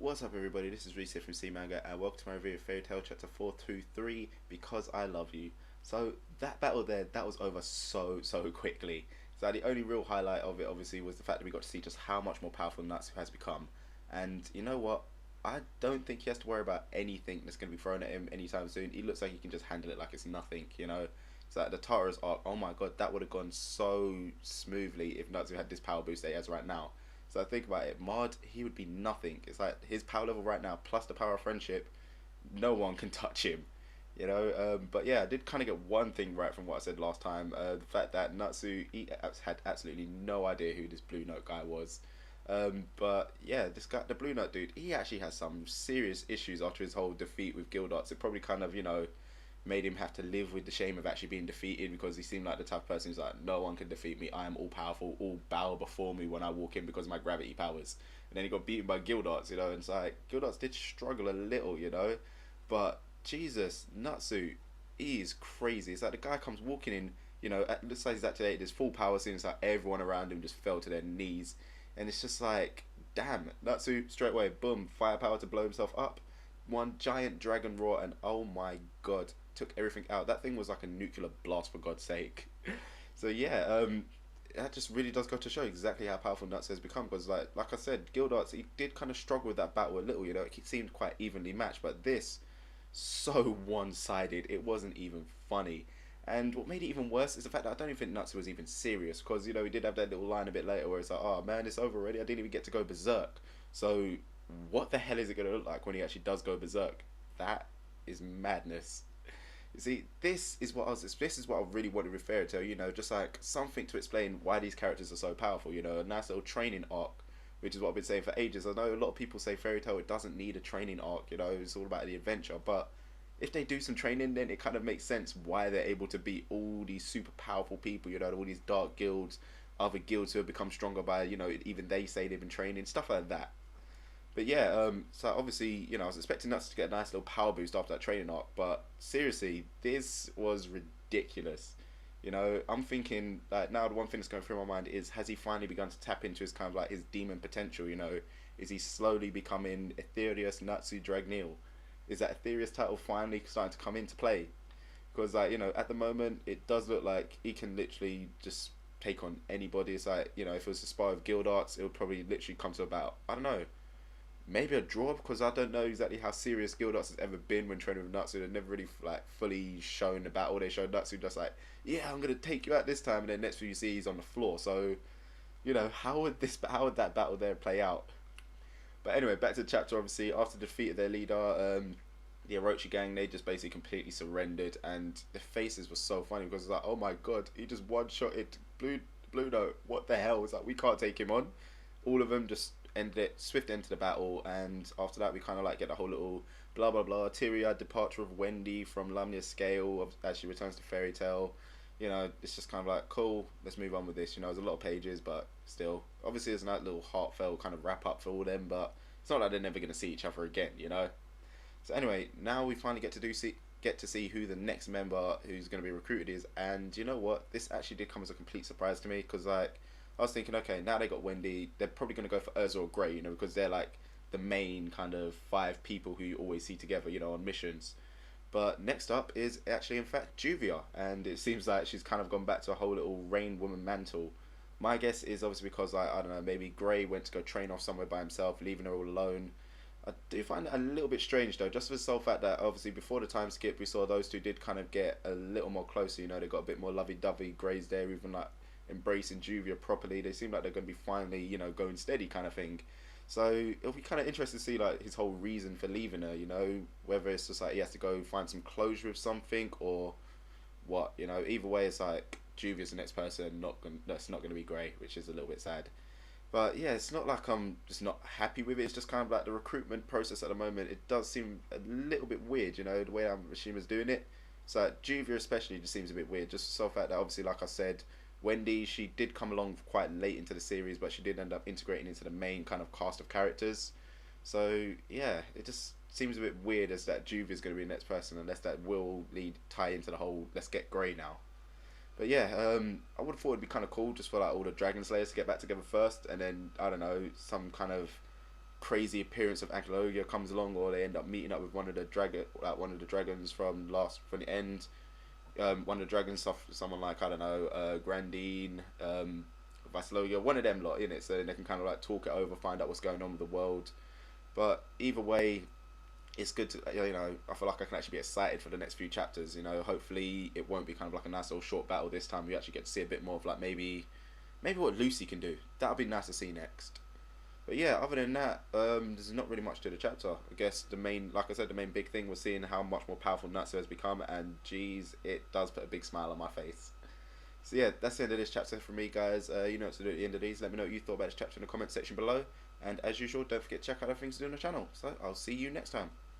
What's up everybody, this is Reese here from C Manga and welcome to my review of Fairy Tail chapter 423, Because I Love You. So that battle there, that was over so quickly. So the only real highlight of it obviously was the fact that we got to see just how much more powerful Natsu has become. And you know what? I don't think he has to worry about anything that's going to be thrown at him anytime soon. He looks like he can just handle it like it's nothing, you know? So like the Tara's arc, oh my god, that would have gone so smoothly if Natsu had this power boost that he has right now. So I think about it, Mod, he would be nothing. It's like his power level right now, plus the power of friendship, no one can touch him, you know. But yeah, I did kind of get one thing right from what I said last time. The fact that Natsu, he had absolutely no idea who this Blue Note guy was. But yeah, this guy, the Blue Note dude, he actually has some serious issues after his whole defeat with Gildarts. It probably kind of, you know, made him have to live with the shame of actually being defeated, because he seemed like the type of person who's like, no one can defeat me, I am all powerful, all bow before me when I walk in because of my gravity powers. And then he got beaten by Gildarts, you know, and it's like, Gildarts did struggle a little, you know, but Jesus, Natsu, he is crazy. It's like the guy comes walking in, you know, looks like he's activated his full power, seems like everyone around him just fell to their knees, and it's just like, damn, Natsu straight away, boom, firepower to blow himself up, one giant dragon roar, and oh my god, took everything out. That thing was like a nuclear blast, for God's sake. So yeah, that just really does go to show exactly how powerful Natsu has become, because like I said, Gildarts, he did kind of struggle with that battle a little, you know, it seemed quite evenly matched, but this, so one-sided, it wasn't even funny. And what made it even worse is the fact that I don't even think Natsu was even serious, because, you know, he did have that little line a bit later where it's like, oh man, it's over already, I didn't even get to go berserk. So what the hell is it going to look like when he actually does go berserk? That is madness. You see, this is what I really wanted with Fairy Tail, you know, just like something to explain why these characters are so powerful, you know, a nice little training arc, which is what I've been saying for ages. I know a lot of people say Fairy Tail, it doesn't need a training arc, you know, it's all about the adventure, but if they do some training, then it kind of makes sense why they're able to beat all these super powerful people, you know, all these dark guilds, other guilds who have become stronger by, you know, even they say they've been training, stuff like that. But yeah, so obviously, you know, I was expecting us to get a nice little power boost after that training arc, but seriously, this was ridiculous. You know, I'm thinking, like, now the one thing that's going through my mind is, has he finally begun to tap into his kind of like his demon potential, you know? Is he slowly becoming Aetherius Natsu Dragneel? Is that Aetherius title finally starting to come into play? Because, like, you know, at the moment, it does look like he can literally just take on anybody. It's like, you know, if it was to spar with Gildarts, it would probably literally come to about, I don't know, maybe a draw, because I don't know exactly how serious Gildarts has ever been when training with Natsu. They've never really like fully shown the battle. They showed Natsu just like, yeah, I'm gonna take you out this time, and then next thing you see, he's on the floor. So, you know, how would that battle there play out? But anyway, back to the chapter. Obviously, after the defeat of their leader, the Orochi gang, they just basically completely surrendered, and the faces were so funny because it's like, oh my god, he just one-shotted Blue Note. What the hell? It's like, we can't take him on. All of them just ended it, swift end to the battle, and after that we kind of like get a whole little blah blah blah, teary-eyed departure of Wendy from Lamnia's scale as she returns to Fairy Tail. You know, it's just kind of like, cool, let's move on with this. You know, there's a lot of pages, but still, obviously there's a nice little heartfelt kind of wrap up for all them, but it's not like they're never going to see each other again, you know. So anyway, now we finally get to see who the next member who's going to be recruited is, and you know what, this actually did come as a complete surprise to me, because like, I was thinking, okay, now they got Wendy, they're probably going to go for Urza or Grey, you know, because they're like the main kind of 5 people who you always see together, you know, on missions. But next up is actually, in fact, Juvia, and it seems like she's kind of gone back to a whole little Rain Woman mantle. My guess is obviously because, like, I don't know, maybe Grey went to go train off somewhere by himself, leaving her all alone. I do find it a little bit strange, though, just for the sole fact that, obviously, before the time skip, we saw those two did kind of get a little more closer, you know, they got a bit more lovey-dovey. Grey's there, even, like, embracing Juvia properly. They seem like they're going to be finally, you know, going steady kind of thing. So it'll be kind of interesting to see like his whole reason for leaving her, you know, whether it's just like he has to go find some closure with something or what, you know. Either way, it's like Juvia's the next person, that's not going to be Grey, which is a little bit sad. But yeah, it's not like I'm just not happy with it. It's just kind of like the recruitment process at the moment. It does seem a little bit weird, you know, the way Mishima's doing it. So Juvia especially just seems a bit weird. Just so fact that obviously, like I said, Wendy, she did come along quite late into the series, but she did end up integrating into the main kind of cast of characters. So yeah, it just seems a bit weird as that Juvia is going to be the next person, unless that will tie into the whole let's get Grey now. But yeah, I would have thought it'd be kind of cool just for like all the Dragon Slayers to get back together first, and then I don't know, some kind of crazy appearance of Ankylosing comes along, or they end up meeting up with one of the dragons from the end. One of the dragons stuff, someone like, I don't know, Grandine, Vasilogia, one of them lot in it, so they can kind of like talk it over, find out what's going on with the world. But either way, it's good to, you know, I feel like I can actually be excited for the next few chapters. You know, hopefully it won't be kind of like a nice little short battle this time. We actually get to see a bit more of like maybe what Lucy can do. That'll be nice to see next. But yeah, other than that, there's not really much to the chapter. I guess the main, like I said, the main big thing was seeing how much more powerful Natsu has become, and geez, it does put a big smile on my face. So yeah, that's the end of this chapter from me, guys. You know what to do at the end of these. Let me know what you thought about this chapter in the comment section below. And as usual, don't forget to check out other things to do on the channel. So I'll see you next time.